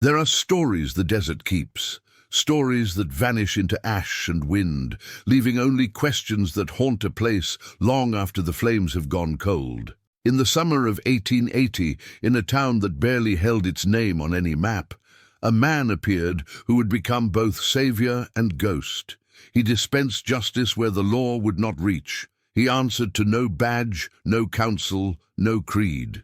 There are stories the desert keeps, stories that vanish into ash and wind, leaving only questions that haunt a place long after the flames have gone cold. In the summer of 1880, in a town that barely held its name on any map, a man appeared who would become both savior and ghost. He dispensed justice where the law would not reach. He answered to no badge, no council, no creed.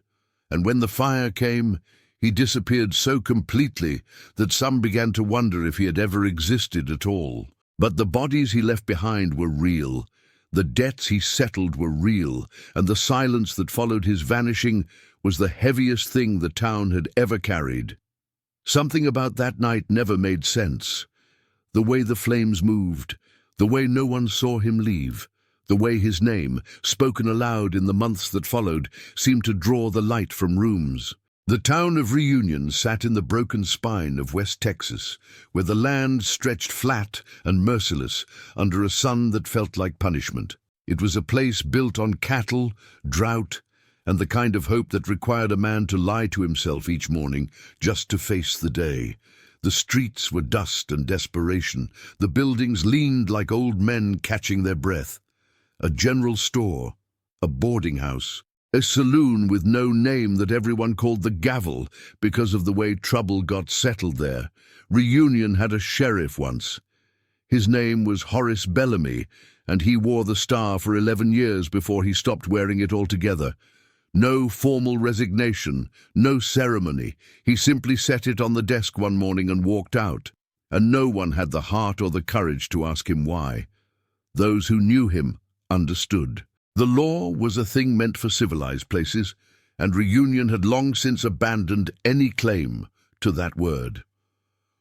And when the fire came, he disappeared so completely that some began to wonder if he had ever existed at all. But the bodies he left behind were real. The debts he settled were real, and the silence that followed his vanishing was the heaviest thing the town had ever carried. Something about that night never made sense. The way the flames moved, the way no one saw him leave, the way his name, spoken aloud in the months that followed, seemed to draw the light from rooms. The town of Reunion sat in the broken spine of West Texas, where the land stretched flat and merciless under a sun that felt like punishment. It was a place built on cattle, drought, and the kind of hope that required a man to lie to himself each morning just to face the day. The streets were dust and desperation. The buildings leaned like old men catching their breath. A general store, a boarding house, a saloon with no name that everyone called the Gavel because of the way trouble got settled there. Reunion had a sheriff once. His name was Horace Bellamy, and he wore the star for 11 years before he stopped wearing it altogether. No formal resignation, no ceremony. He simply set it on the desk one morning and walked out, and no one had the heart or the courage to ask him why. Those who knew him understood. The law was a thing meant for civilized places, and Reunion had long since abandoned any claim to that word.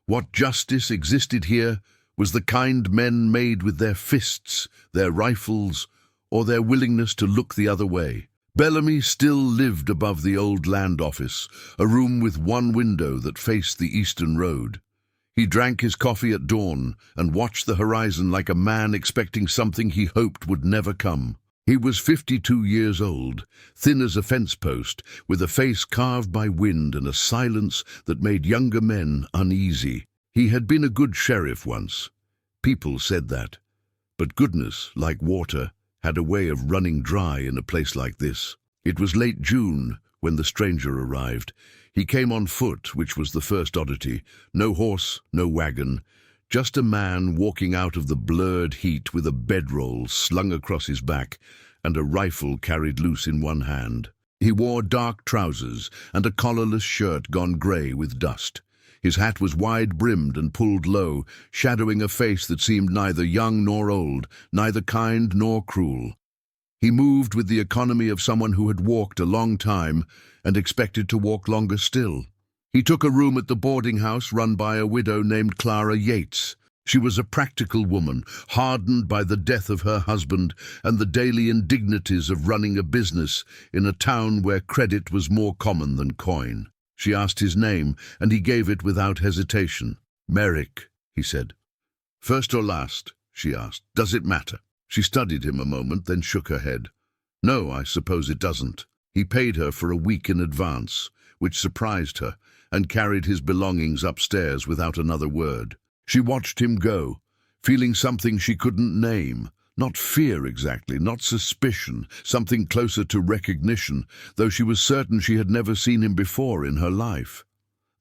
What justice existed here was the kind men made with their fists, their rifles, or their willingness to look the other way. Bellamy still lived above the old land office, a room with one window that faced the eastern road. He drank his coffee at dawn and watched the horizon like a man expecting something he hoped would never come. He was 52 years old, thin as a fence post, with a face carved by wind and a silence that made younger men uneasy. He had been a good sheriff once. People said that. But goodness, like water, had a way of running dry in a place like this. It was late June when the stranger arrived. He came on foot, which was the first oddity. No horse, no wagon. Just a man walking out of the blurred heat with a bedroll slung across his back and a rifle carried loose in one hand. He wore dark trousers and a collarless shirt gone grey with dust. His hat was wide-brimmed and pulled low, shadowing a face that seemed neither young nor old, neither kind nor cruel. He moved with the economy of someone who had walked a long time and expected to walk longer still. He took a room at the boarding house run by a widow named Clara Yates. She was a practical woman, hardened by the death of her husband and the daily indignities of running a business in a town where credit was more common than coin. She asked his name, and he gave it without hesitation. "Merrick," he said. "First or last?" she asked. "Does it matter?" She studied him a moment, then shook her head. "No, I suppose it doesn't." He paid her for a week in advance, which surprised her, and carried his belongings upstairs without another word. She watched him go, feeling something she couldn't name. Not fear exactly, not suspicion, something closer to recognition, though she was certain she had never seen him before in her life.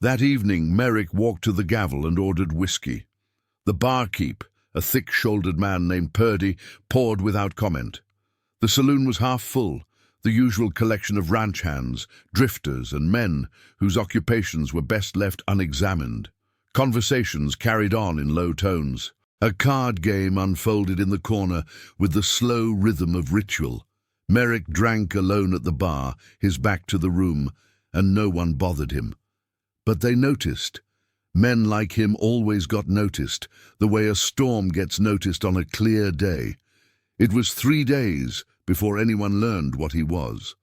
That evening, Merrick walked to the Gavel and ordered whiskey. The barkeep, a thick-shouldered man named Purdy, poured without comment. The saloon was half full, the usual collection of ranch hands, drifters, and men whose occupations were best left unexamined. Conversations carried on in low tones. A card game unfolded in the corner with the slow rhythm of ritual. Merrick drank alone at the bar, his back to the room, and no one bothered him. But they noticed. Men like him always got noticed, the way a storm gets noticed on a clear day. It was 3 days before anyone learned what he was.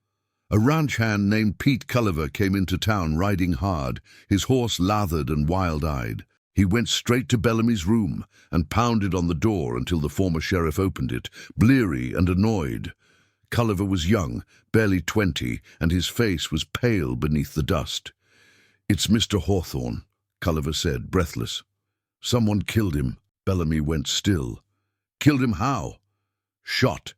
A ranch hand named Pete Culliver came into town riding hard, his horse lathered and wild-eyed. He went straight to Bellamy's room and pounded on the door until the former sheriff opened it, bleary and annoyed. Culliver was young, barely 20, and his face was pale beneath the dust. "It's Mr. Hawthorne," Culliver said, breathless. Someone killed him. Bellamy went still. Killed him how? Shot.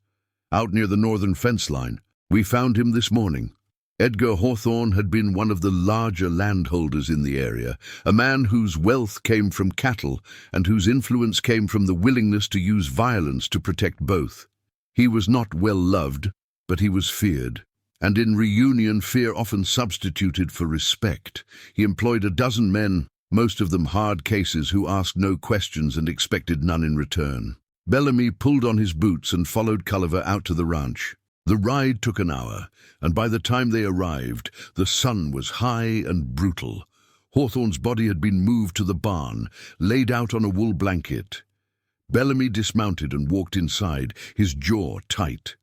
Out near the northern fence line. We found him this morning. Edgar Hawthorne had been one of the larger landholders in the area, a man whose wealth came from cattle and whose influence came from the willingness to use violence to protect both. He was not well loved, but he was feared. And in reunion, fear often substituted for respect. He employed a dozen men, most of them hard cases, who asked no questions and expected none in return. Bellamy pulled on his boots and followed Culliver out to the ranch. The ride took an hour, and by the time they arrived, the sun was high and brutal. Hawthorne's body had been moved to the barn, laid out on a wool blanket. Bellamy dismounted and walked inside, his jaw tight.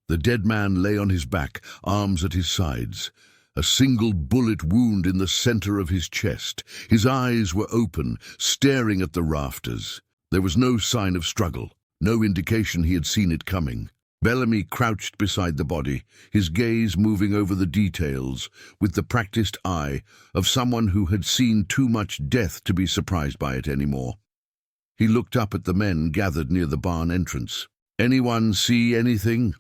The dead man lay on his back, arms at his sides. A single bullet wound in the center of his chest. His eyes were open, staring at the rafters. There was no sign of struggle, no indication he had seen it coming. Bellamy crouched beside the body, his gaze moving over the details with the practiced eye of someone who had seen too much death to be surprised by it anymore. He looked up at the men gathered near the barn entrance. "Anyone see anything?"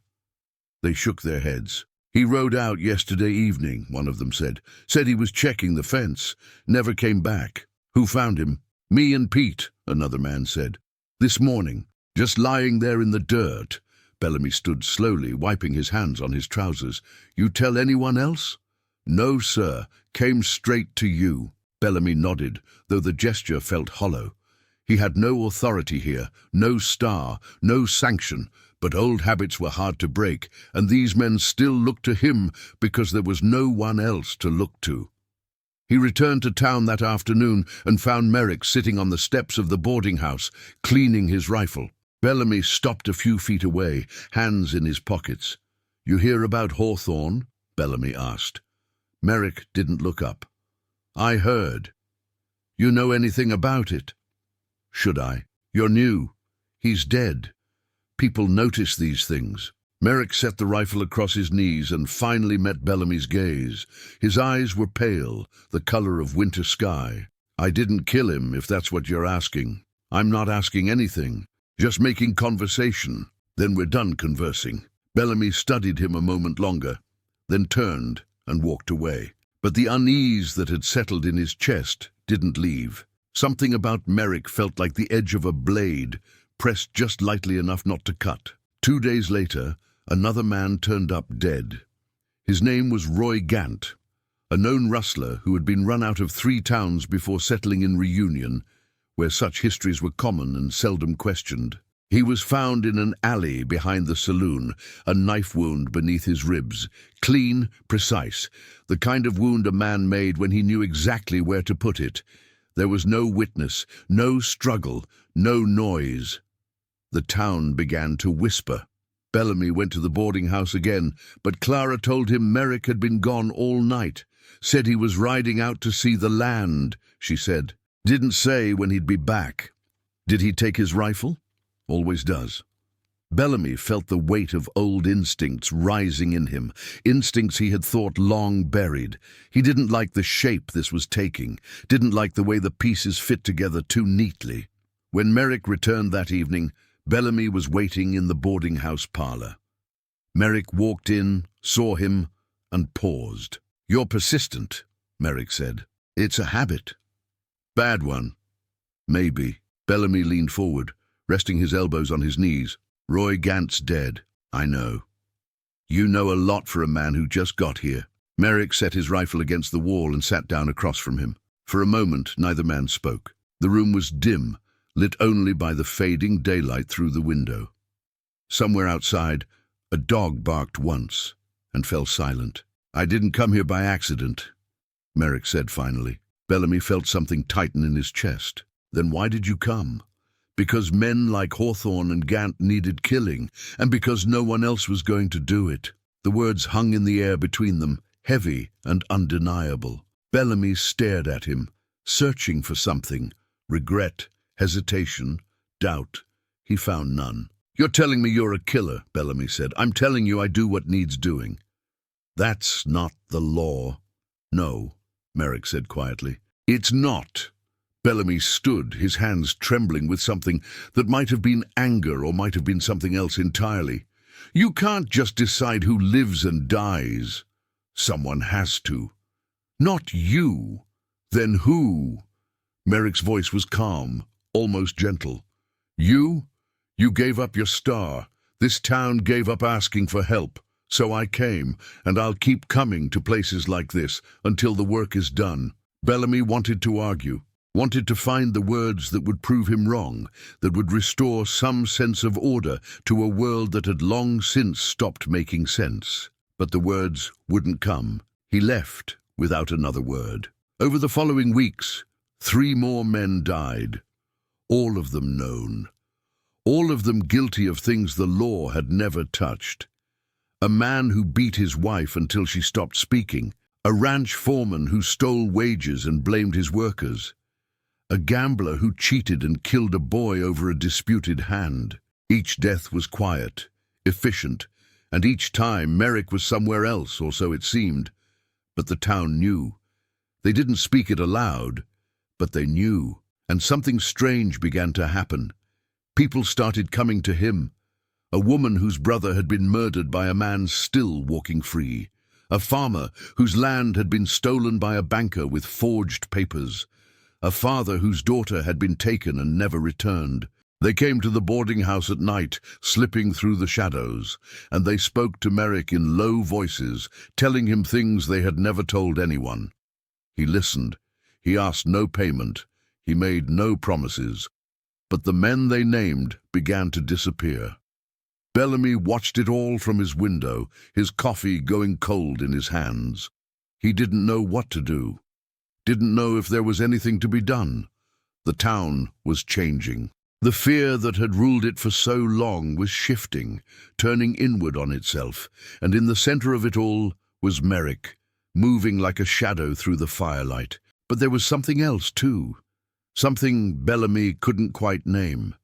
They shook their heads. "He rode out yesterday evening," one of them said. "Said he was checking the fence. Never came back." "Who found him?" "Me and Pete," another man said. "This morning, just lying there in the dirt." Bellamy stood slowly, wiping his hands on his trousers. "You tell anyone else?" "No, sir. Came straight to you." Bellamy nodded, though the gesture felt hollow. He had no authority here, no star, no sanction, but old habits were hard to break, and these men still looked to him because there was no one else to look to. He returned to town that afternoon and found Merrick sitting on the steps of the boarding house, cleaning his rifle. Bellamy stopped a few feet away, hands in his pockets. "You hear about Hawthorne?" Bellamy asked. Merrick didn't look up. "I heard." "You know anything about it?" "Should I? You're new. He's dead. People notice these things." Merrick set the rifle across his knees and finally met Bellamy's gaze. His eyes were pale, the color of winter sky. "I didn't kill him, if that's what you're asking. I'm not asking anything. Just making conversation. Then we're done conversing." Bellamy studied him a moment longer, then turned and walked away. But the unease that had settled in his chest didn't leave. Something about Merrick felt like the edge of a blade, pressed just lightly enough not to cut. 2 days later, another man turned up dead. His name was Roy Gant, a known rustler who had been run out of 3 towns before settling in Reunion, where such histories were common and seldom questioned. He was found in an alley behind the saloon, a knife wound beneath his ribs, clean, precise, the kind of wound a man made when he knew exactly where to put it. There was no witness, no struggle, no noise. The town began to whisper. Bellamy went to the boarding house again, but Clara told him Merrick had been gone all night. "Said he was riding out to see the land," she said. "Didn't say when he'd be back." "Did he take his rifle?" "Always does." Bellamy felt the weight of old instincts rising in him, instincts he had thought long buried. He didn't like the shape this was taking, didn't like the way the pieces fit together too neatly. When Merrick returned that evening, Bellamy was waiting in the boarding house parlor. Merrick walked in, saw him, and paused. "You're persistent," Merrick said. "It's a habit." "Bad one." "Maybe." Bellamy leaned forward, resting his elbows on his knees. "Roy Gant's dead. I know." "You know a lot for a man who just got here." Merrick set his rifle against the wall and sat down across from him. For a moment, neither man spoke. The room was dim, lit only by the fading daylight through the window. Somewhere outside, a dog barked once and fell silent. "I didn't come here by accident," Merrick said finally. Bellamy felt something tighten in his chest. "Then why did you come?" "Because men like Hawthorne and Gant needed killing, and because no one else was going to do it." The words hung in the air between them, heavy and undeniable. Bellamy stared at him, searching for something. Regret, hesitation, doubt. He found none. "You're telling me you're a killer," Bellamy said. "I'm telling you I do what needs doing." "That's not the law." "No," Merrick said quietly. "It's not." Bellamy stood, his hands trembling with something that might have been anger or might have been something else entirely. "You can't just decide who lives and dies. Someone has to." "Not you." "Then who?" Merrick's voice was calm, almost gentle. "You? You gave up your star. This town gave up asking for help. So I came, and I'll keep coming to places like this until the work is done." Bellamy wanted to argue, wanted to find the words that would prove him wrong, that would restore some sense of order to a world that had long since stopped making sense. But the words wouldn't come. He left without another word. Over the following weeks, 3 more men died, all of them known, all of them guilty of things the law had never touched. A man who beat his wife until she stopped speaking, a ranch foreman who stole wages and blamed his workers, a gambler who cheated and killed a boy over a disputed hand. Each death was quiet, efficient, and each time Merrick was somewhere else, or so it seemed. But the town knew. They didn't speak it aloud, but they knew. And something strange began to happen. People started coming to him. A woman whose brother had been murdered by a man still walking free. A farmer whose land had been stolen by a banker with forged papers. A father whose daughter had been taken and never returned. They came to the boarding house at night, slipping through the shadows, and they spoke to Merrick in low voices, telling him things they had never told anyone. He listened. He asked no payment. He made no promises. But the men they named began to disappear. Bellamy watched it all from his window, his coffee going cold in his hands. He didn't know what to do. Didn't know if there was anything to be done. The town was changing. The fear that had ruled it for so long was shifting, turning inward on itself, and in the center of it all was Merrick, moving like a shadow through the firelight. But there was something else, too. Something Bellamy couldn't quite name.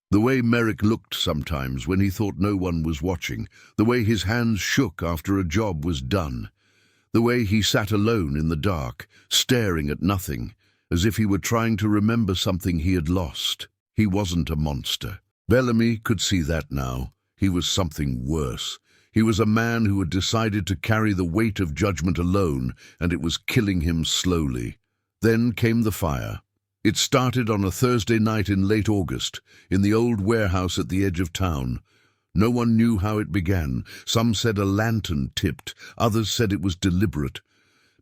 The way Merrick looked sometimes when he thought no one was watching, the way his hands shook after a job was done, the way he sat alone in the dark, staring at nothing, as if he were trying to remember something he had lost. He wasn't a monster. Bellamy could see that now. He was something worse. He was a man who had decided to carry the weight of judgment alone, and it was killing him slowly. Then came the fire. It started on a Thursday night in late August, in the old warehouse at the edge of town. No one knew how it began. Some said a lantern tipped, others said it was deliberate.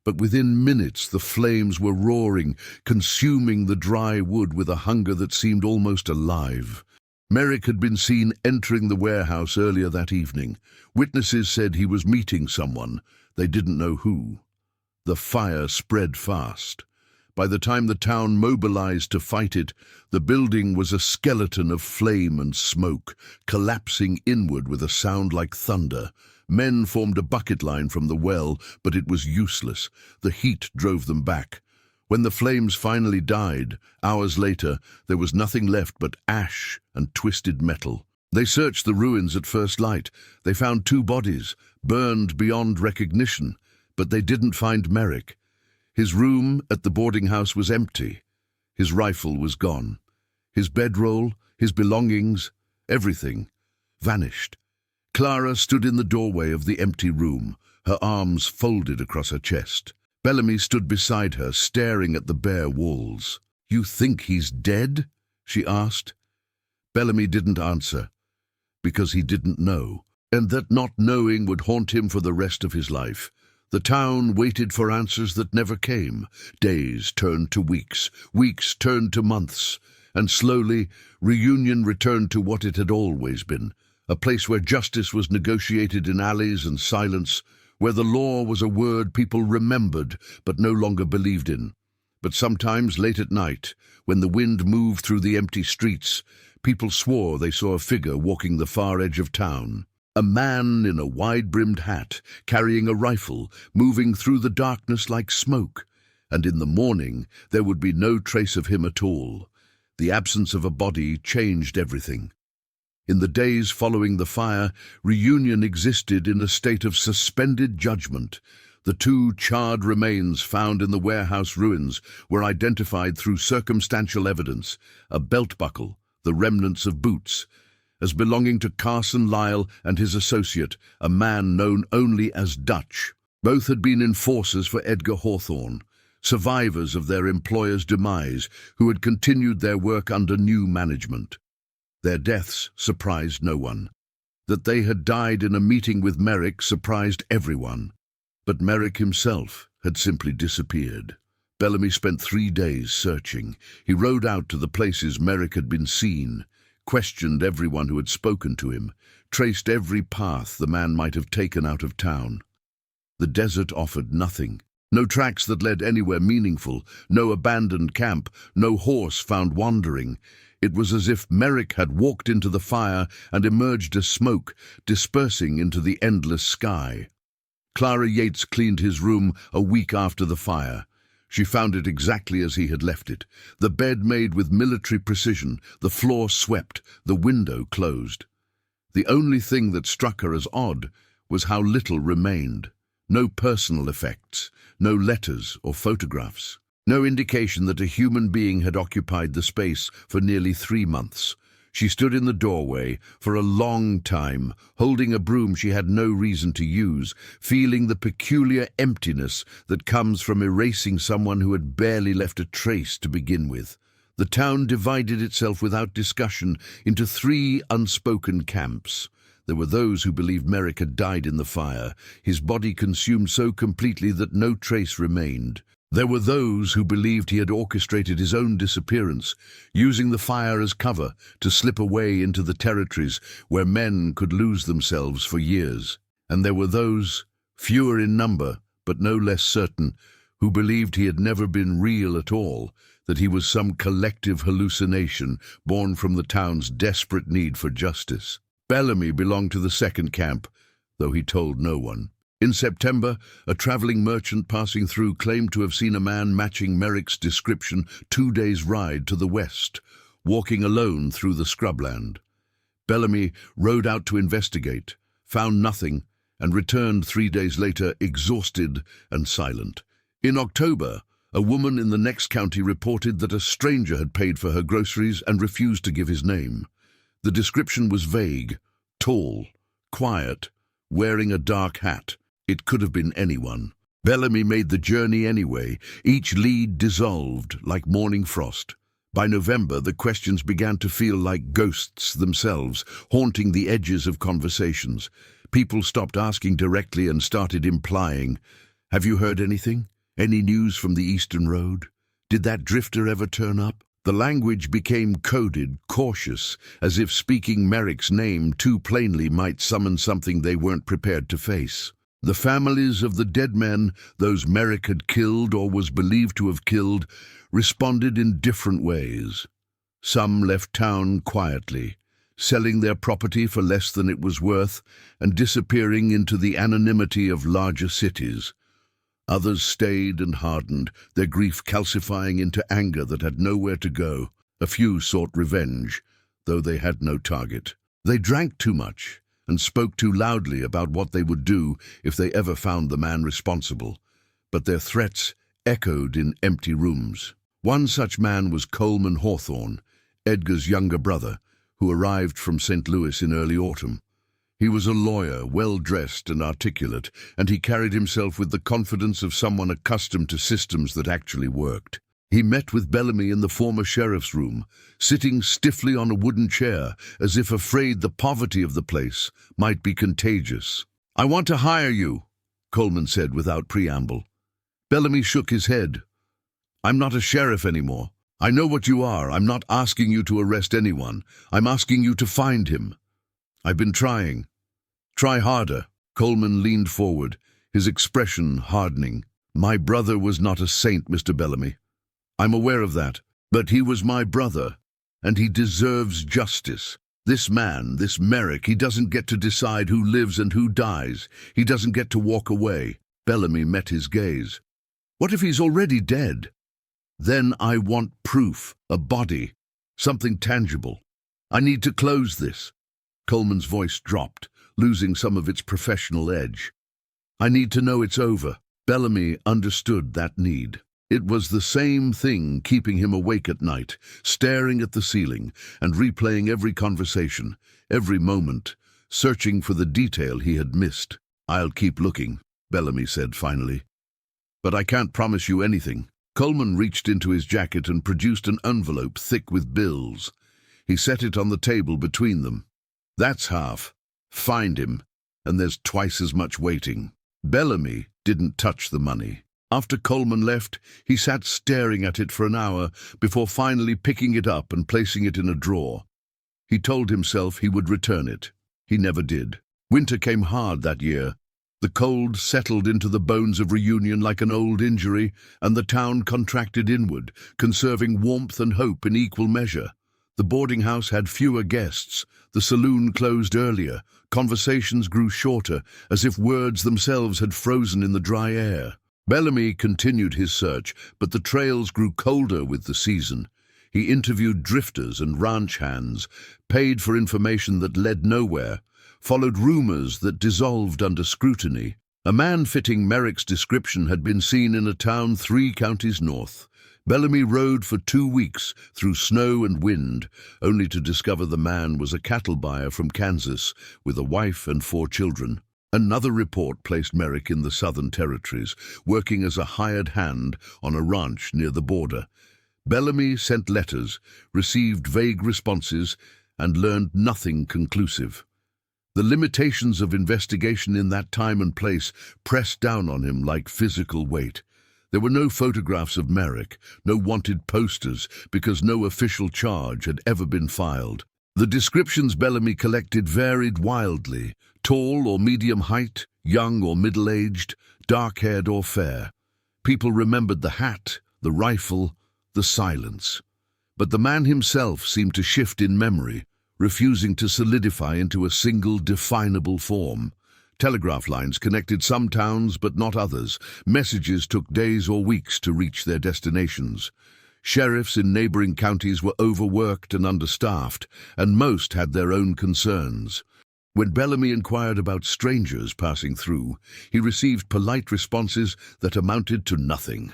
But within minutes the flames were roaring, consuming the dry wood with a hunger that seemed almost alive. Merrick had been seen entering the warehouse earlier that evening. Witnesses said he was meeting someone. They didn't know who. The fire spread fast. By the time the town mobilized to fight it, the building was a skeleton of flame and smoke, collapsing inward with a sound like thunder. Men formed a bucket line from the well, but it was useless. The heat drove them back. When the flames finally died, hours later, there was nothing left but ash and twisted metal. They searched the ruins at first light. They found 2 bodies, burned beyond recognition, but they didn't find Merrick. His room at the boarding house was empty. His rifle was gone. His bedroll, his belongings, everything, vanished. Clara stood in the doorway of the empty room, her arms folded across her chest. Bellamy stood beside her, staring at the bare walls. "You think he's dead?" she asked. Bellamy didn't answer, because he didn't know, and that not knowing would haunt him for the rest of his life. The town waited for answers that never came. Days turned to weeks, weeks turned to months, and slowly, Reunion returned to what it had always been, a place where justice was negotiated in alleys and silence, where the law was a word people remembered but no longer believed in. But sometimes, late at night, when the wind moved through the empty streets, people swore they saw a figure walking the far edge of town. A man in a wide-brimmed hat, carrying a rifle, moving through the darkness like smoke. And in the morning, there would be no trace of him at all. The absence of a body changed everything. In the days following the fire, Reunion existed in a state of suspended judgment. The two charred remains found in the warehouse ruins were identified through circumstantial evidence, a belt buckle, the remnants of boots, as belonging to Carson Lyle and his associate, a man known only as Dutch. Both had been enforcers for Edgar Hawthorne, survivors of their employer's demise who had continued their work under new management. Their deaths surprised no one. That they had died in a meeting with Merrick surprised everyone. But Merrick himself had simply disappeared. Bellamy spent 3 days searching. He rode out to the places Merrick had been seen, questioned everyone who had spoken to him, traced every path the man might have taken out of town. The desert offered nothing. No tracks that led anywhere meaningful, no abandoned camp, no horse found wandering. It was as if Merrick had walked into the fire and emerged as smoke, dispersing into the endless sky. Clara Yates cleaned his room a week after the fire. She found it exactly as he had left it. The bed made with military precision, the floor swept, the window closed. The only thing that struck her as odd was how little remained. No personal effects, no letters or photographs. No indication that a human being had occupied the space for nearly 3 months. She stood in the doorway for a long time, holding a broom she had no reason to use, feeling the peculiar emptiness that comes from erasing someone who had barely left a trace to begin with. The town divided itself without discussion into 3 unspoken camps. There were those who believed Merrick had died in the fire, his body consumed so completely that no trace remained. There were those who believed he had orchestrated his own disappearance, using the fire as cover to slip away into the territories where men could lose themselves for years. And there were those, fewer in number but no less certain, who believed he had never been real at all, that he was some collective hallucination born from the town's desperate need for justice. Bellamy belonged to the second camp, though he told no one. In September, a traveling merchant passing through claimed to have seen a man matching Merrick's description 2 days' ride to the west, walking alone through the scrubland. Bellamy rode out to investigate, found nothing, and returned 3 days later exhausted and silent. In October, a woman in the next county reported that a stranger had paid for her groceries and refused to give his name. The description was vague, tall, quiet, wearing a dark hat. It could have been anyone. Bellamy made the journey anyway. Each lead dissolved like morning frost. By November, the questions began to feel like ghosts themselves, haunting the edges of conversations. People stopped asking directly and started implying, "Have you heard anything? Any news from the Eastern Road? Did that drifter ever turn up?" The language became coded, cautious, as if speaking Merrick's name too plainly might summon something they weren't prepared to face. The families of the dead men, those Merrick had killed or was believed to have killed, responded in different ways. Some left town quietly, selling their property for less than it was worth and disappearing into the anonymity of larger cities. Others stayed and hardened, their grief calcifying into anger that had nowhere to go. A few sought revenge, though they had no target. They drank too much and spoke too loudly about what they would do if they ever found the man responsible. But their threats echoed in empty rooms. One such man was Coleman Hawthorne, Edgar's younger brother, who arrived from St. Louis in early autumn. He was a lawyer, well-dressed and articulate, and he carried himself with the confidence of someone accustomed to systems that actually worked. He met with Bellamy in the former sheriff's room, sitting stiffly on a wooden chair, as if afraid the poverty of the place might be contagious. "I want to hire you," Coleman said without preamble. Bellamy shook his head. "I'm not a sheriff anymore. I know what you are. I'm not asking you to arrest anyone. I'm asking you to find him." "I've been trying." "Try harder." Coleman leaned forward, his expression hardening. "My brother was not a saint, Mr. Bellamy. I'm aware of that. But he was my brother, and he deserves justice. This man, this Merrick, he doesn't get to decide who lives and who dies. He doesn't get to walk away." Bellamy met his gaze. "What if he's already dead?" "Then I want proof, a body, something tangible. I need to close this." Coleman's voice dropped, losing some of its professional edge. "I need to know it's over." Bellamy understood that need. It was the same thing keeping him awake at night, staring at the ceiling and replaying every conversation, every moment, searching for the detail he had missed. "I'll keep looking," Bellamy said finally. "But I can't promise you anything." Coleman reached into his jacket and produced an envelope thick with bills. He set it on the table between them. "That's half. Find him, and there's twice as much waiting." Bellamy didn't touch the money. After Coleman left, he sat staring at it for an hour before finally picking it up and placing it in a drawer. He told himself he would return it. He never did. Winter came hard that year. The cold settled into the bones of Reunion like an old injury, and the town contracted inward, conserving warmth and hope in equal measure. The boarding house had fewer guests, the saloon closed earlier, conversations grew shorter, as if words themselves had frozen in the dry air. Bellamy continued his search, but the trails grew colder with the season. He interviewed drifters and ranch hands, paid for information that led nowhere, followed rumors that dissolved under scrutiny. A man fitting Merrick's description had been seen in a town 3 counties north. Bellamy rode for 2 weeks through snow and wind, only to discover the man was a cattle buyer from Kansas with a wife and 4 children. Another report placed Merrick in the Southern Territories, working as a hired hand on a ranch near the border. Bellamy sent letters, received vague responses, and learned nothing conclusive. The limitations of investigation in that time and place pressed down on him like physical weight. There were no photographs of Merrick, no wanted posters, because no official charge had ever been filed. The descriptions Bellamy collected varied wildly: tall or medium height, young or middle-aged, dark-haired or fair. People remembered the hat, the rifle, the silence. But the man himself seemed to shift in memory, refusing to solidify into a single definable form. Telegraph lines connected some towns but not others. Messages took days or weeks to reach their destinations. Sheriffs in neighboring counties were overworked and understaffed, and most had their own concerns. When Bellamy inquired about strangers passing through, he received polite responses that amounted to nothing.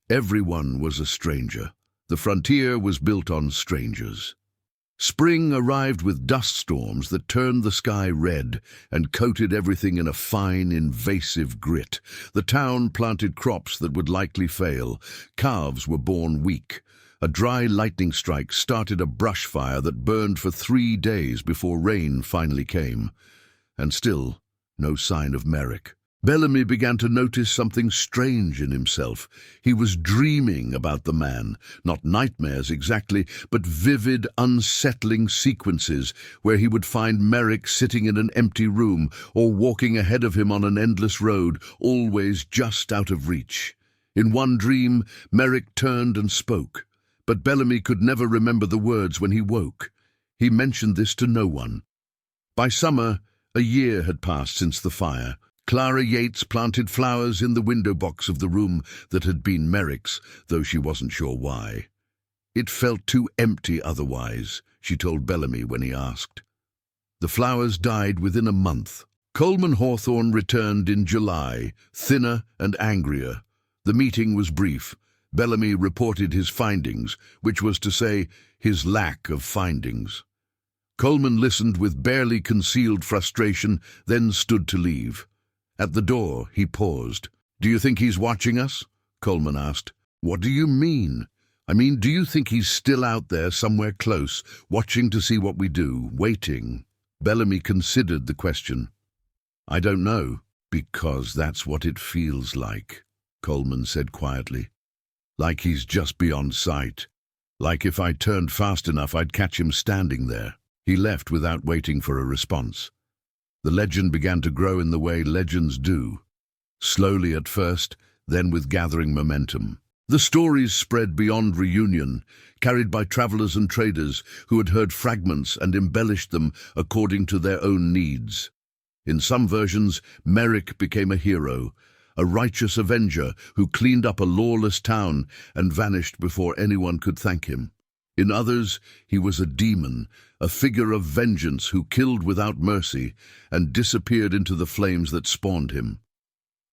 Everyone was a stranger. The frontier was built on strangers. Spring arrived with dust storms that turned the sky red and coated everything in a fine, invasive grit. The town planted crops that would likely fail. Calves were born weak. A dry lightning strike started a brush fire that burned for 3 days before rain finally came. And still, no sign of Merrick. Bellamy began to notice something strange in himself. He was dreaming about the man, not nightmares exactly, but vivid, unsettling sequences where he would find Merrick sitting in an empty room or walking ahead of him on an endless road, always just out of reach. In one dream, Merrick turned and spoke, but Bellamy could never remember the words when he woke. He mentioned this to no one. By summer, a year had passed since the fire. Clara Yates planted flowers in the window box of the room that had been Merrick's, though she wasn't sure why. It felt too empty otherwise, she told Bellamy when he asked. The flowers died within a month. Coleman Hawthorne returned in July, thinner and angrier. The meeting was brief. Bellamy reported his findings, which was to say, his lack of findings. Coleman listened with barely concealed frustration, then stood to leave. At the door, he paused. "Do you think he's watching us?" Coleman asked. "What do you mean?" "I mean, do you think he's still out there somewhere close, watching to see what we do, waiting?" Bellamy considered the question. "I don't know, because that's what it feels like," Coleman said quietly. "Like he's just beyond sight. Like if I turned fast enough, I'd catch him standing there." He left without waiting for a response. The legend began to grow in the way legends do. Slowly at first, then with gathering momentum. The stories spread beyond Reunion, carried by travelers and traders who had heard fragments and embellished them according to their own needs. In some versions, Merrick became a hero, a righteous avenger who cleaned up a lawless town and vanished before anyone could thank him. In others, he was a demon, a figure of vengeance who killed without mercy and disappeared into the flames that spawned him.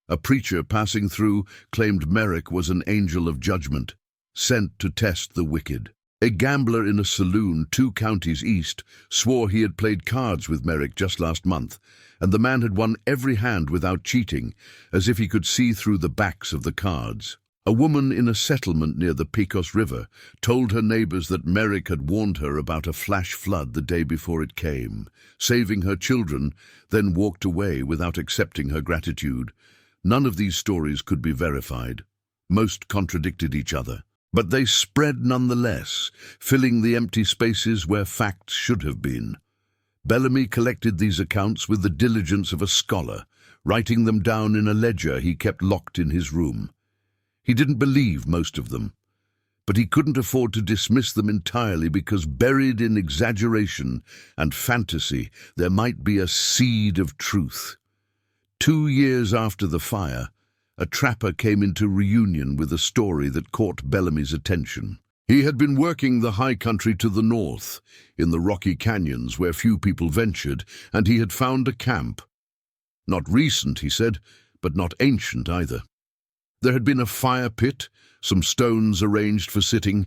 A preacher passing through claimed Merrick was an angel of judgment, sent to test the wicked. A gambler in a saloon 2 counties east swore he had played cards with Merrick just last month, and the man had won every hand without cheating, as if he could see through the backs of the cards. A woman in a settlement near the Pecos River told her neighbors that Merrick had warned her about a flash flood the day before it came, saving her children, then walked away without accepting her gratitude. None of these stories could be verified. Most contradicted each other. But they spread nonetheless, filling the empty spaces where facts should have been. Bellamy collected these accounts with the diligence of a scholar, writing them down in a ledger he kept locked in his room. He didn't believe most of them, but he couldn't afford to dismiss them entirely because buried in exaggeration and fantasy there might be a seed of truth. 2 years after the fire, a trapper came into reunion with a story that caught Bellamy's attention. He had been working the high country to the north, in the rocky canyons where few people ventured, and he had found a camp. Not recent, he said, but not ancient either. There had been a fire pit, some stones arranged for sitting,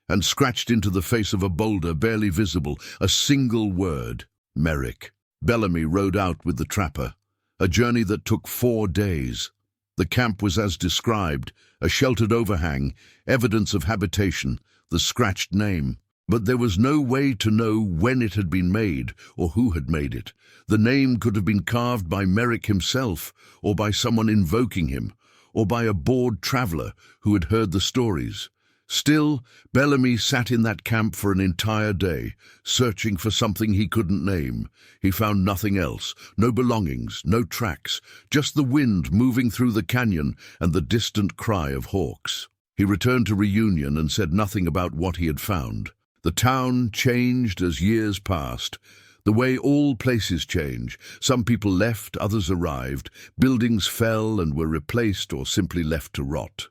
and scratched into the face of a boulder barely visible, a single word, Merrick. Bellamy rode out with the trapper, a journey that took 4 days. The camp was as described, a sheltered overhang, evidence of habitation, the scratched name. But there was no way to know when it had been made or who had made it. The name could have been carved by Merrick himself, or by someone invoking him, or by a bored traveler who had heard the stories. Still, Bellamy sat in that camp for an entire day, searching for something he couldn't name. He found nothing else, no belongings, no tracks, just the wind moving through the canyon and the distant cry of hawks. He returned to Reunion and said nothing about what he had found. The town changed as years passed. The way all places change. Some people left, others arrived. Buildings fell and were replaced or simply left to rot.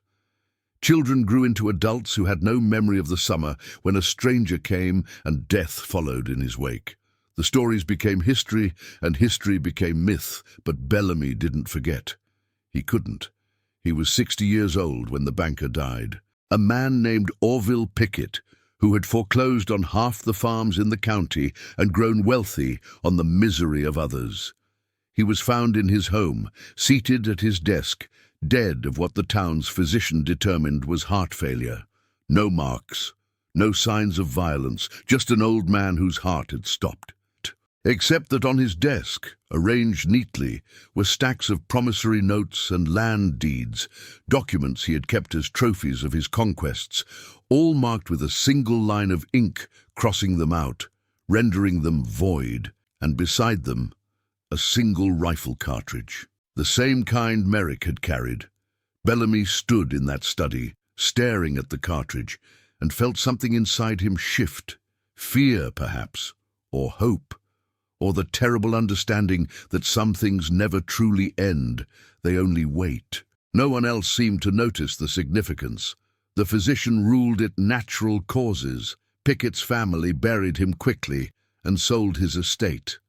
Children grew into adults who had no memory of the summer when a stranger came and death followed in his wake. The stories became history and history became myth, but Bellamy didn't forget. He couldn't. He was 60 years old when the banker died. A man named Orville Pickett, who had foreclosed on half the farms in the county and grown wealthy on the misery of others. He was found in his home, seated at his desk, dead of what the town's physician determined was heart failure. No marks, no signs of violence, just an old man whose heart had stopped. Except that on his desk, arranged neatly, were stacks of promissory notes and land deeds, documents he had kept as trophies of his conquests, all marked with a single line of ink crossing them out, rendering them void, and beside them, a single rifle cartridge. The same kind Merrick had carried. Bellamy stood in that study, staring at the cartridge, and felt something inside him shift. Fear, perhaps, or hope, or the terrible understanding that some things never truly end, they only wait. No one else seemed to notice the significance. The physician ruled it natural causes. Pickett's family buried him quickly and sold his estate.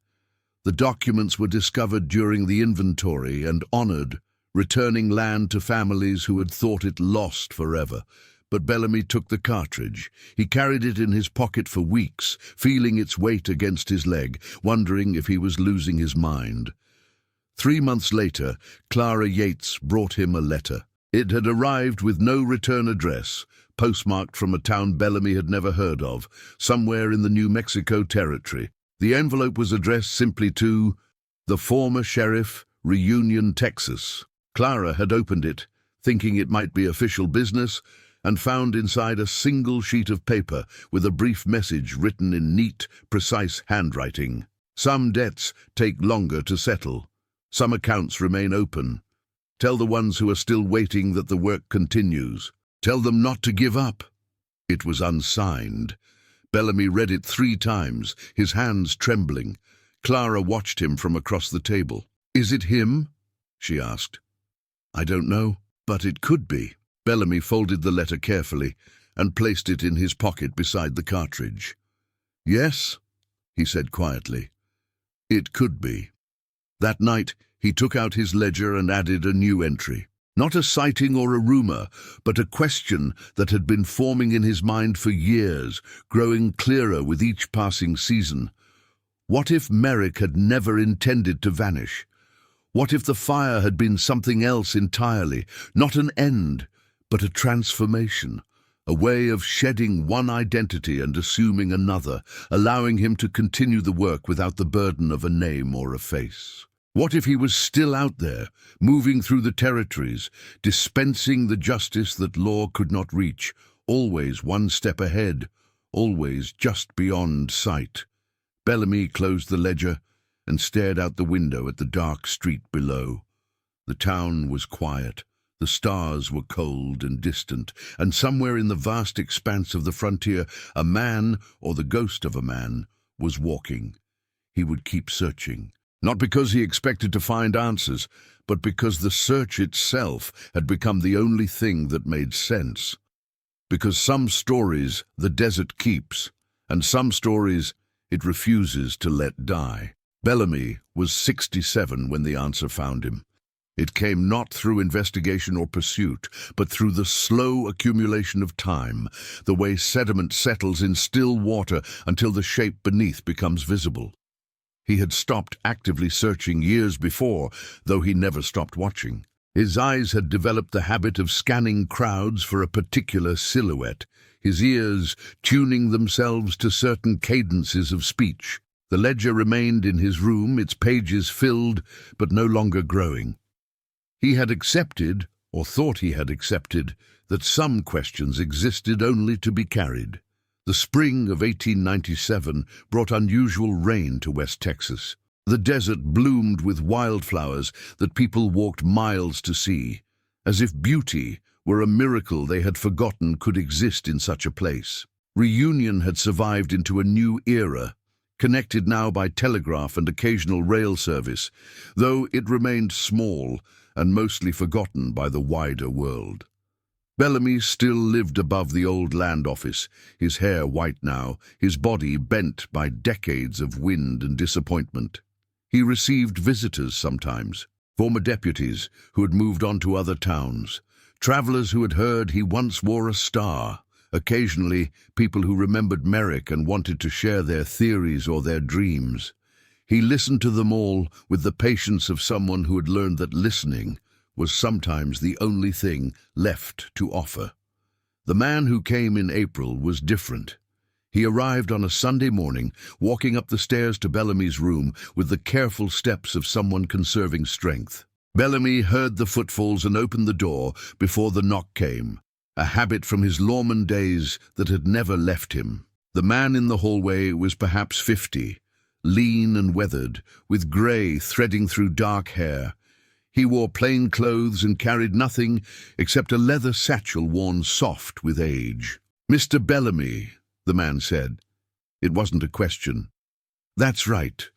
The documents were discovered during the inventory and honored, returning land to families who had thought it lost forever. But Bellamy took the cartridge. He carried it in his pocket for weeks, feeling its weight against his leg, wondering if he was losing his mind. 3 months later, Clara Yates brought him a letter. It had arrived with no return address, postmarked from a town Bellamy had never heard of, somewhere in the New Mexico territory. The envelope was addressed simply to the former sheriff, Reunion, Texas. Clara had opened it, thinking it might be official business, and found inside a single sheet of paper with a brief message written in neat, precise handwriting. Some debts take longer to settle. Some accounts remain open. Tell the ones who are still waiting that the work continues. Tell them not to give up. It was unsigned. Bellamy read it 3 times, his hands trembling. Clara watched him from across the table. "Is it him?" she asked. "I don't know, but it could be." Bellamy folded the letter carefully and placed it in his pocket beside the cartridge. "Yes," he said quietly. "It could be." That night, he took out his ledger and added a new entry. Not a sighting or a rumor, but a question that had been forming in his mind for years, growing clearer with each passing season. What if Merrick had never intended to vanish? What if the fire had been something else entirely, not an end, but a transformation? A way of shedding one identity and assuming another, allowing him to continue the work without the burden of a name or a face. What if he was still out there, moving through the territories, dispensing the justice that law could not reach, always one step ahead, always just beyond sight? Bellamy closed the ledger and stared out the window at the dark street below. The town was quiet. The stars were cold and distant, and somewhere in the vast expanse of the frontier, a man, or the ghost of a man, was walking. He would keep searching, not because he expected to find answers, but because the search itself had become the only thing that made sense. Because some stories the desert keeps, and some stories it refuses to let die. Bellamy was 67 when the answer found him. It came not through investigation or pursuit, but through the slow accumulation of time, the way sediment settles in still water until the shape beneath becomes visible. He had stopped actively searching years before, though he never stopped watching. His eyes had developed the habit of scanning crowds for a particular silhouette, his ears tuning themselves to certain cadences of speech. The ledger remained in his room, its pages filled, but no longer growing. He had accepted, or thought he had accepted, that some questions existed only to be carried. The spring of 1897 brought unusual rain to West Texas. The desert bloomed with wildflowers that people walked miles to see, as if beauty were a miracle they had forgotten could exist in such a place. Reunion had survived into a new era, connected now by telegraph and occasional rail service, though it remained small and mostly forgotten by the wider world. Bellamy still lived above the old land office, his hair white now, his body bent by decades of wind and disappointment. He received visitors sometimes, former deputies who had moved on to other towns, travelers who had heard he once wore a star, occasionally people who remembered Merrick and wanted to share their theories or their dreams. He listened to them all with the patience of someone who had learned that listening was sometimes the only thing left to offer. The man who came in April was different. He arrived on a Sunday morning, walking up the stairs to Bellamy's room with the careful steps of someone conserving strength. Bellamy heard the footfalls and opened the door before the knock came, a habit from his lawman days that had never left him. The man in the hallway was perhaps 50, lean and weathered, with grey threading through dark hair. He wore plain clothes and carried nothing except a leather satchel worn soft with age. "Mr. Bellamy," the man said. It wasn't a question. "That's right.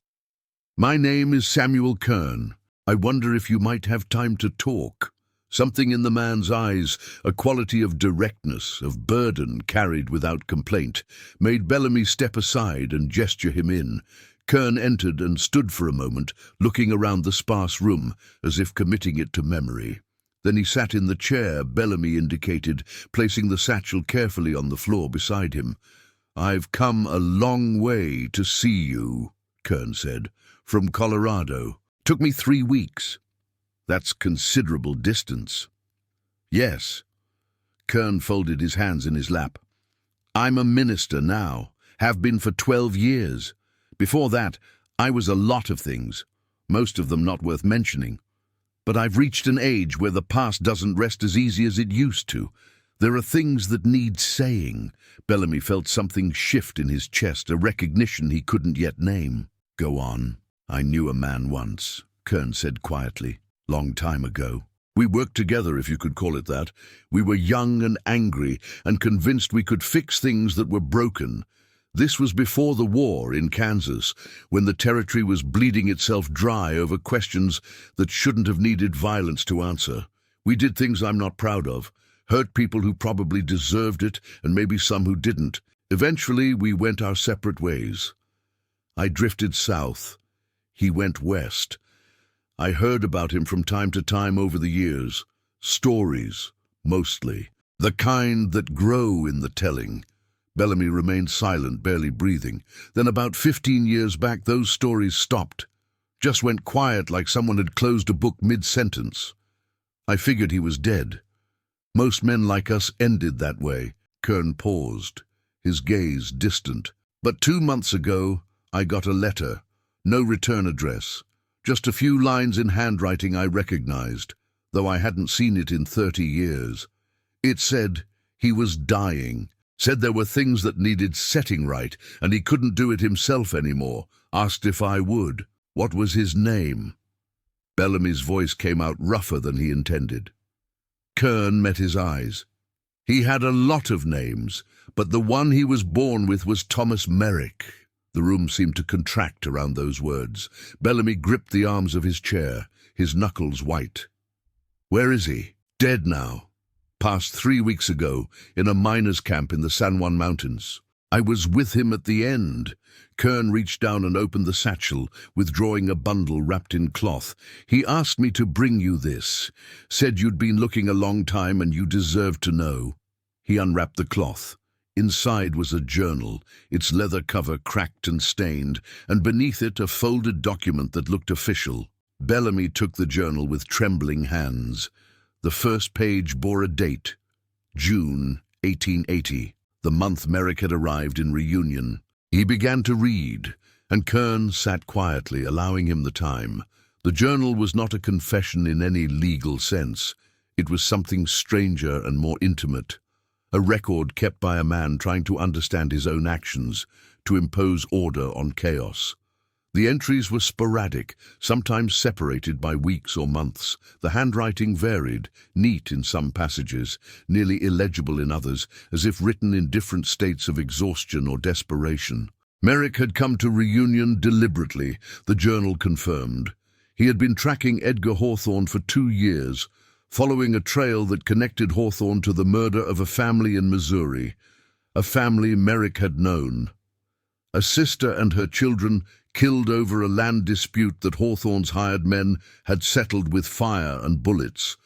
My name is Samuel Kern. I wonder if you might have time to talk." Something in the man's eyes, a quality of directness, of burden carried without complaint, made Bellamy step aside and gesture him in. Kern entered and stood for a moment, looking around the sparse room, as if committing it to memory. Then he sat in the chair Bellamy indicated, placing the satchel carefully on the floor beside him. "I've come a long way to see you," Kern said, "from Colorado. Took me 3 weeks. That's considerable distance." "Yes." Kern folded his hands in his lap. "I'm a minister now, have been for 12 years. Before that, I was a lot of things, most of them not worth mentioning. But I've reached an age where the past doesn't rest as easy as it used to. There are things that need saying." Bellamy felt something shift in his chest, a recognition he couldn't yet name. "Go on." "I knew a man once," Kern said quietly. "Long time ago. We worked together, if you could call it that. We were young and angry and convinced we could fix things that were broken. This was before the war in Kansas, when the territory was bleeding itself dry over questions that shouldn't have needed violence to answer. We did things I'm not proud of, hurt people who probably deserved it, and maybe some who didn't. Eventually, we went our separate ways. I drifted south. He went west. I heard about him from time to time over the years. Stories, mostly. The kind that grow in the telling. Bellamy remained silent, barely breathing. Then about 15 years back, those stories stopped. Just went quiet like someone had closed a book mid-sentence. I figured he was dead. Most men like us ended that way. Kern paused, his gaze distant. But 2 months ago, I got a letter. No return address. Just a few lines in handwriting I recognized, though I hadn't seen it in 30 years. It said he was dying. Said there were things that needed setting right, and he couldn't do it himself anymore. Asked if I would. What was his name? Bellamy's voice came out rougher than he intended. Kern met his eyes. He had a lot of names, but the one he was born with was Thomas Merrick. The room seemed to contract around those words. Bellamy gripped the arms of his chair, his knuckles white. Where is he? Dead now. Passed 3 weeks ago, in a miners' camp in the San Juan Mountains. I was with him at the end. Kern reached down and opened the satchel, withdrawing a bundle wrapped in cloth. He asked me to bring you this. Said you'd been looking a long time and you deserved to know. He unwrapped the cloth. Inside was a journal, its leather cover cracked and stained, and beneath it a folded document that looked official. Bellamy took the journal with trembling hands. The first page bore a date, June 1880, the month Merrick had arrived in Reunion. He began to read, and Kern sat quietly, allowing him the time. The journal was not a confession in any legal sense. It was something stranger and more intimate. A record kept by a man trying to understand his own actions, to impose order on chaos. The entries were sporadic, sometimes separated by weeks or months. The handwriting varied, neat in some passages, nearly illegible in others, as if written in different states of exhaustion or desperation. Merrick had come to Reunion deliberately, the journal confirmed. He had been tracking Edgar Hawthorne for 2 years, following a trail that connected Hawthorne to the murder of a family in Missouri, a family Merrick had known. A sister and her children killed over a land dispute that Hawthorne's hired men had settled with fire and bullets.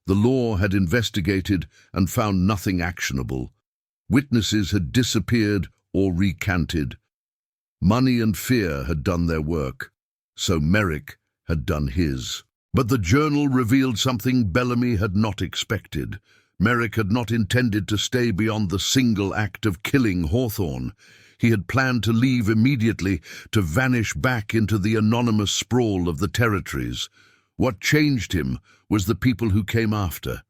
The law had investigated and found nothing actionable. Witnesses had disappeared or recanted. Money and fear had done their work, so Merrick had done his. But the journal revealed something Bellamy had not expected. Merrick had not intended to stay beyond the single act of killing Hawthorne. He had planned to leave immediately, to vanish back into the anonymous sprawl of the territories. What changed him was the people who came after.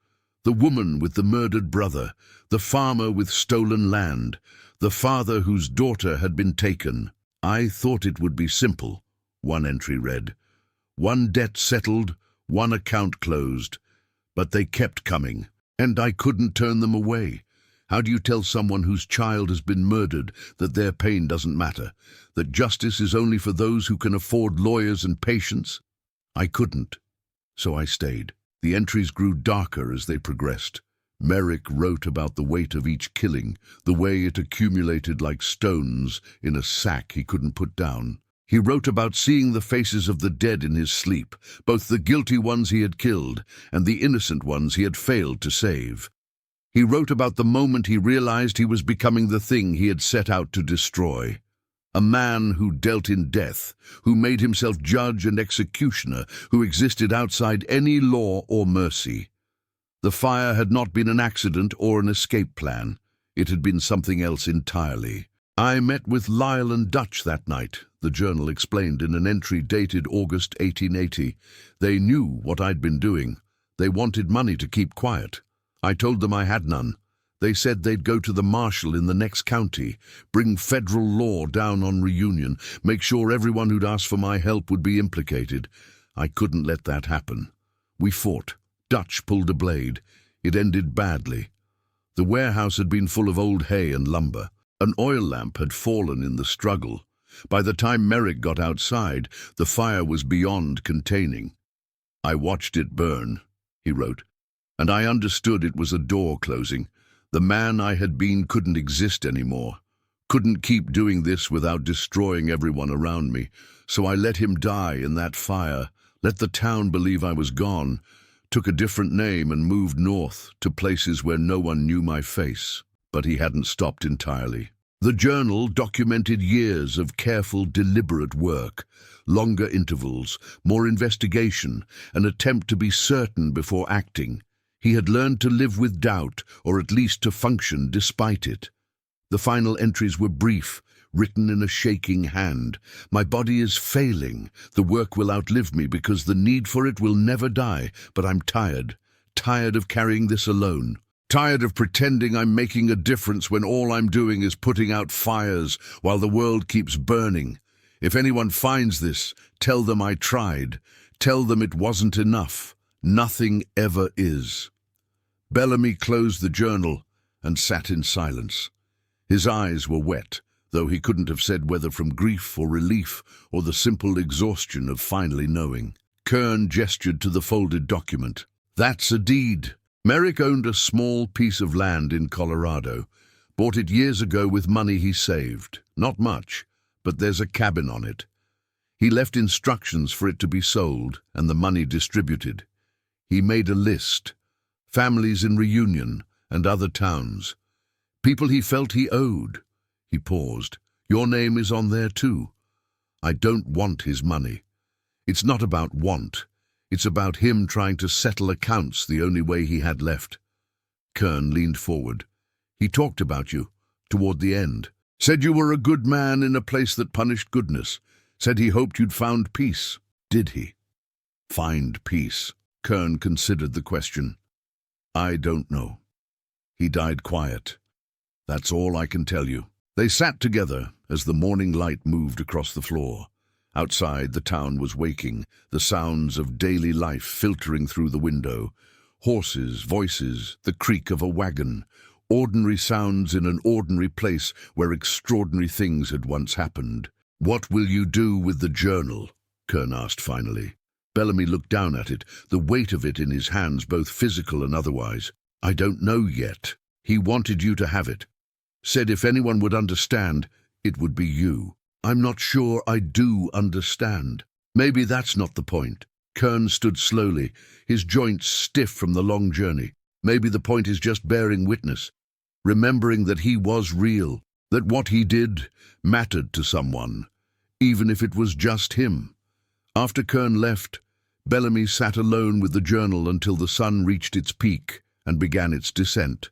The woman with the murdered brother, the farmer with stolen land, the father whose daughter had been taken. I thought it would be simple, one entry read. One debt settled, one account closed. But they kept coming, and I couldn't turn them away. How do you tell someone whose child has been murdered that their pain doesn't matter, that justice is only for those who can afford lawyers and patience? I couldn't, so I stayed. The entries grew darker as they progressed. Merrick wrote about the weight of each killing, the way it accumulated like stones in a sack he couldn't put down. He wrote about seeing the faces of the dead in his sleep, both the guilty ones he had killed and the innocent ones he had failed to save. He wrote about the moment he realized he was becoming the thing he had set out to destroy. A man who dealt in death, who made himself judge and executioner, who existed outside any law or mercy. The fire had not been an accident or an escape plan. It had been something else entirely. I met with Lyle and Dutch that night, the journal explained in an entry dated August 1880. They knew what I'd been doing. They wanted money to keep quiet. I told them I had none. They said they'd go to the marshal in the next county, bring federal law down on Reunion, make sure everyone who'd asked for my help would be implicated. I couldn't let that happen. We fought. Dutch pulled a blade. It ended badly. The warehouse had been full of old hay and lumber. An oil lamp had fallen in the struggle. By the time Merrick got outside, the fire was beyond containing. I watched it burn, he wrote, and I understood it was a door closing. The man I had been couldn't exist anymore, couldn't keep doing this without destroying everyone around me, so I let him die in that fire, let the town believe I was gone, took a different name and moved north to places where no one knew my face. But he hadn't stopped entirely. The journal documented years of careful, deliberate work, longer intervals, more investigation, an attempt to be certain before acting. He had learned to live with doubt, or at least to function despite it. The final entries were brief, written in a shaking hand. My body is failing. The work will outlive me because the need for it will never die, but I'm tired. Tired of carrying this alone. Tired of pretending I'm making a difference when all I'm doing is putting out fires while the world keeps burning. If anyone finds this, tell them I tried. Tell them it wasn't enough. Nothing ever is. Bellamy closed the journal and sat in silence. His eyes were wet, though he couldn't have said whether from grief or relief or the simple exhaustion of finally knowing. Kern gestured to the folded document. That's a deed. Merrick owned a small piece of land in Colorado, bought it years ago with money he saved. Not much, but there's a cabin on it. He left instructions for it to be sold and the money distributed. He made a list. Families in Reunion and other towns. People he felt he owed. He paused. Your name is on there too. I don't want his money. It's not about want. It's about him trying to settle accounts the only way he had left. Kern leaned forward. He talked about you, toward the end. Said you were a good man in a place that punished goodness. Said he hoped you'd found peace. Did he? Find peace? Kern considered the question. I don't know. He died quiet. That's all I can tell you. They sat together as the morning light moved across the floor. Outside, the town was waking, the sounds of daily life filtering through the window. Horses, voices, the creak of a wagon. Ordinary sounds in an ordinary place where extraordinary things had once happened. What will you do with the journal? Kern asked finally. Bellamy looked down at it, the weight of it in his hands, both physical and otherwise. I don't know yet. He wanted you to have it. Said if anyone would understand, it would be you. I'm not sure I do understand. Maybe that's not the point. Kern stood slowly, his joints stiff from the long journey. Maybe the point is just bearing witness, remembering that he was real, that what he did mattered to someone, even if it was just him. After Kern left, Bellamy sat alone with the journal until the sun reached its peak and began its descent.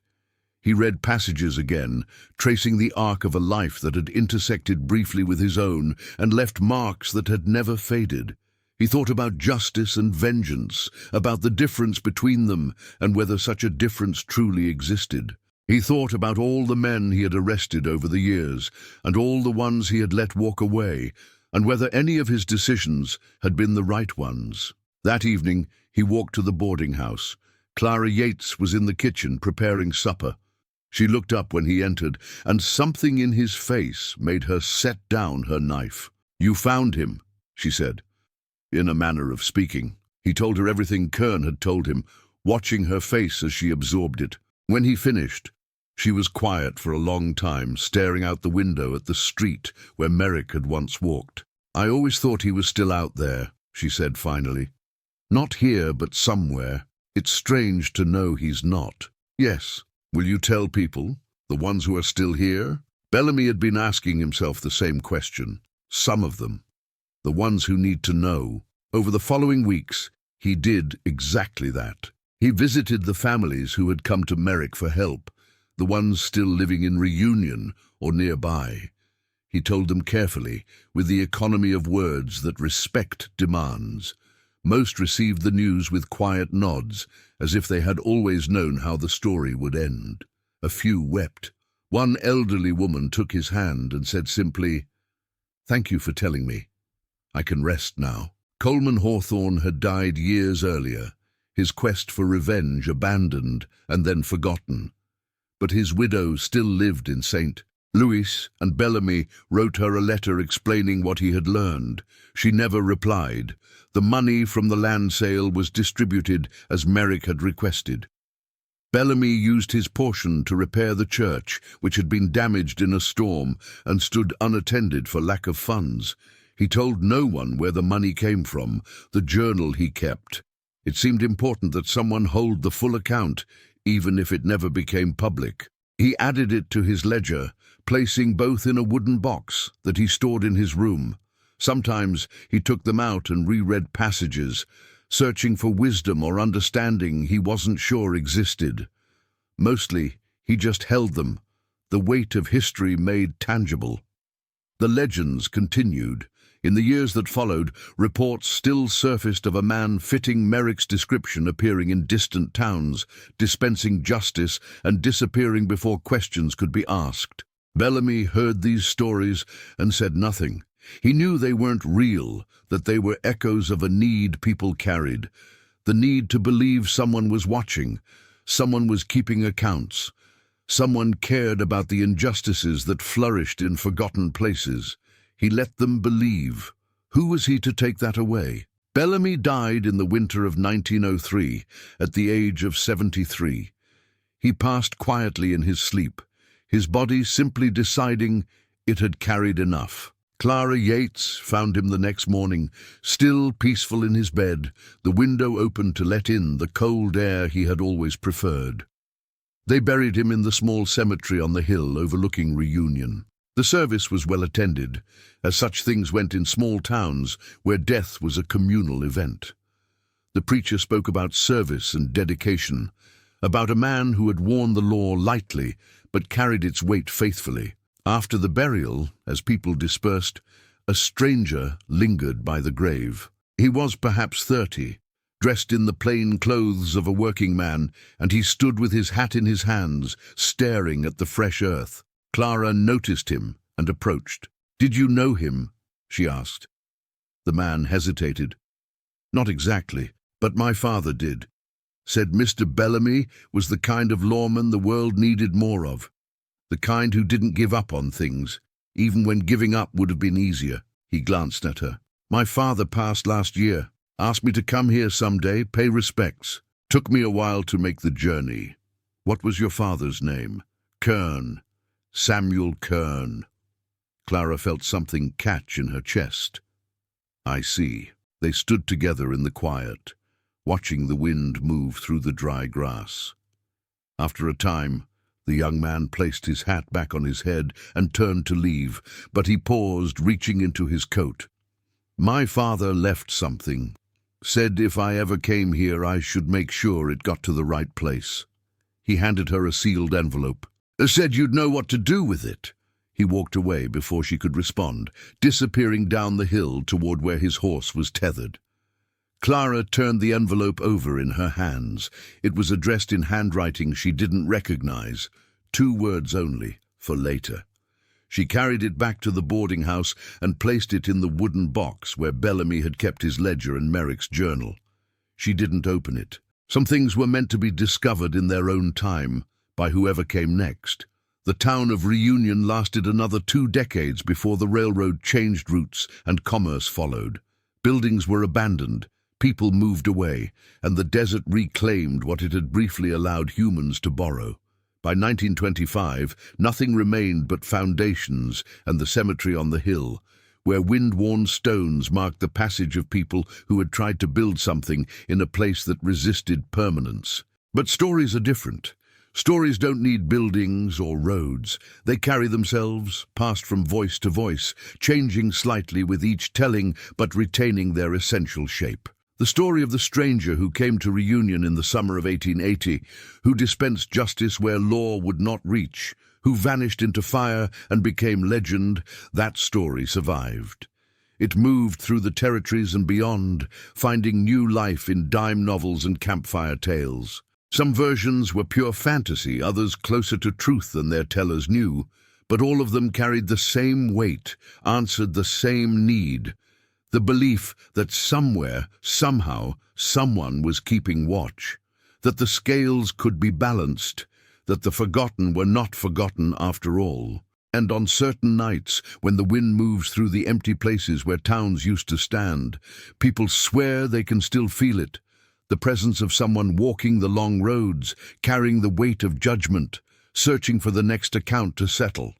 He read passages again, tracing the arc of a life that had intersected briefly with his own and left marks that had never faded. He thought about justice and vengeance, about the difference between them and whether such a difference truly existed. He thought about all the men he had arrested over the years and all the ones he had let walk away, and whether any of his decisions had been the right ones. That evening, he walked to the boarding house. Clara Yates was in the kitchen preparing supper. She looked up when he entered, and something in his face made her set down her knife. You found him, she said, in a manner of speaking. He told her everything Kern had told him, watching her face as she absorbed it. When he finished, she was quiet for a long time, staring out the window at the street where Merrick had once walked. I always thought he was still out there, she said finally. Not here, but somewhere. It's strange to know he's not. Yes. Will you tell people, the ones who are still here? Bellamy had been asking himself the same question. Some of them. The ones who need to know. Over the following weeks, he did exactly that. He visited the families who had come to Merrick for help, the ones still living in Reunion or nearby. He told them carefully, with the economy of words that respect demands. Most received the news with quiet nods, as if they had always known how the story would end. A few wept. One elderly woman took his hand and said simply, "Thank you for telling me. I can rest now." Coleman Hawthorne had died years earlier, his quest for revenge abandoned and then forgotten. But his widow still lived in St. Louis, and Bellamy wrote her a letter explaining what he had learned. She never replied. The money from the land sale was distributed as Merrick had requested. Bellamy used his portion to repair the church, which had been damaged in a storm and stood unattended for lack of funds. He told no one where the money came from, the journal he kept. It seemed important that someone hold the full account, even if it never became public. He added it to his ledger, placing both in a wooden box that he stored in his room. Sometimes he took them out and reread passages, searching for wisdom or understanding he wasn't sure existed. Mostly, he just held them, the weight of history made tangible. The legends continued. In the years that followed, reports still surfaced of a man fitting Merrick's description appearing in distant towns, dispensing justice and disappearing before questions could be asked. Bellamy heard these stories and said nothing. He knew they weren't real, that they were echoes of a need people carried, the need to believe someone was watching, someone was keeping accounts, someone cared about the injustices that flourished in forgotten places. He let them believe. Who was he to take that away? Bellamy died in the winter of 1903, at the age of 73. He passed quietly in his sleep, his body simply deciding it had carried enough. Clara Yates found him the next morning, still peaceful in his bed, the window open to let in the cold air he had always preferred. They buried him in the small cemetery on the hill overlooking Reunion. The service was well attended, as such things went in small towns where death was a communal event. The preacher spoke about service and dedication, about a man who had worn the law lightly but carried its weight faithfully. After the burial, as people dispersed, a stranger lingered by the grave. He was perhaps 30, dressed in the plain clothes of a working man, and he stood with his hat in his hands, staring at the fresh earth. Clara noticed him and approached. "Did you know him?" she asked. The man hesitated. "Not exactly, but my father did. Said Mr. Bellamy was the kind of lawman the world needed more of. The kind who didn't give up on things, even when giving up would have been easier." He glanced at her. "My father passed last year. Asked me to come here someday, pay respects. Took me a while to make the journey." "What was your father's name?" "Kern. Samuel Kern." Clara felt something catch in her chest. "I see." They stood together in the quiet, watching the wind move through the dry grass. After a time, the young man placed his hat back on his head and turned to leave, but he paused, reaching into his coat. "My father left something. Said if I ever came here I should make sure it got to the right place." He handed her a sealed envelope. "Said you'd know what to do with it." He walked away before she could respond, disappearing down the hill toward where his horse was tethered. Clara turned the envelope over in her hands. It was addressed in handwriting she didn't recognize, 2 words only, "for later." She carried it back to the boarding house and placed it in the wooden box where Bellamy had kept his ledger and Merrick's journal. She didn't open it. Some things were meant to be discovered in their own time, by whoever came next. The town of Reunion lasted another 2 decades before the railroad changed routes and commerce followed. Buildings were abandoned, people moved away, and the desert reclaimed what it had briefly allowed humans to borrow. By 1925, nothing remained but foundations and the cemetery on the hill, where wind-worn stones marked the passage of people who had tried to build something in a place that resisted permanence. But stories are different. Stories don't need buildings or roads. They carry themselves, passed from voice to voice, changing slightly with each telling but retaining their essential shape. The story of the stranger who came to Reunion in the summer of 1880, who dispensed justice where law would not reach, who vanished into fire and became legend, that story survived. It moved through the territories and beyond, finding new life in dime novels and campfire tales. Some versions were pure fantasy, others closer to truth than their tellers knew, but all of them carried the same weight, answered the same need. The belief that somewhere, somehow, someone was keeping watch, that the scales could be balanced, that the forgotten were not forgotten after all. And on certain nights, when the wind moves through the empty places where towns used to stand, people swear they can still feel it, the presence of someone walking the long roads, carrying the weight of judgment, searching for the next account to settle.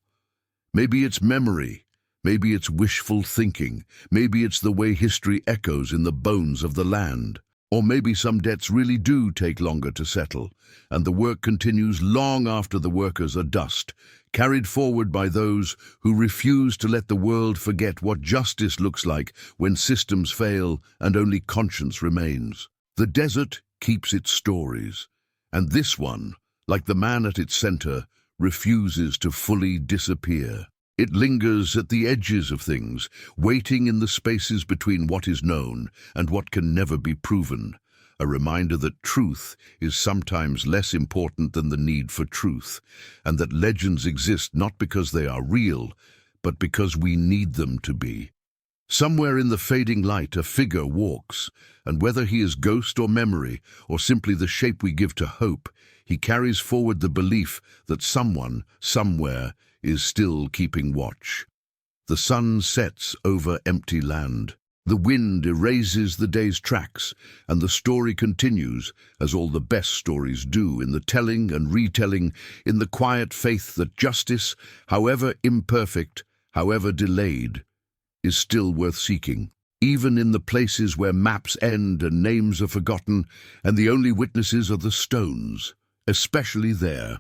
Maybe it's memory, Maybe it's wishful thinking. Maybe it's the way history echoes in the bones of the land. Or maybe some debts really do take longer to settle, and the work continues long after the workers are dust, carried forward by those who refuse to let the world forget what justice looks like when systems fail and only conscience remains. The desert keeps its stories, and this one, like the man at its center, refuses to fully disappear. It lingers at the edges of things, waiting in the spaces between what is known and what can never be proven, a reminder that truth is sometimes less important than the need for truth, and that legends exist not because they are real, but because we need them to be. Somewhere in the fading light a figure walks, and whether he is ghost or memory, or simply the shape we give to hope, he carries forward the belief that someone, somewhere, is still keeping watch. The sun sets over empty land. The wind erases the day's tracks, and the story continues, as all the best stories do, in the telling and retelling, in the quiet faith that justice, however imperfect, however delayed, is still worth seeking. Even in the places where maps end and names are forgotten, and the only witnesses are the stones, especially there,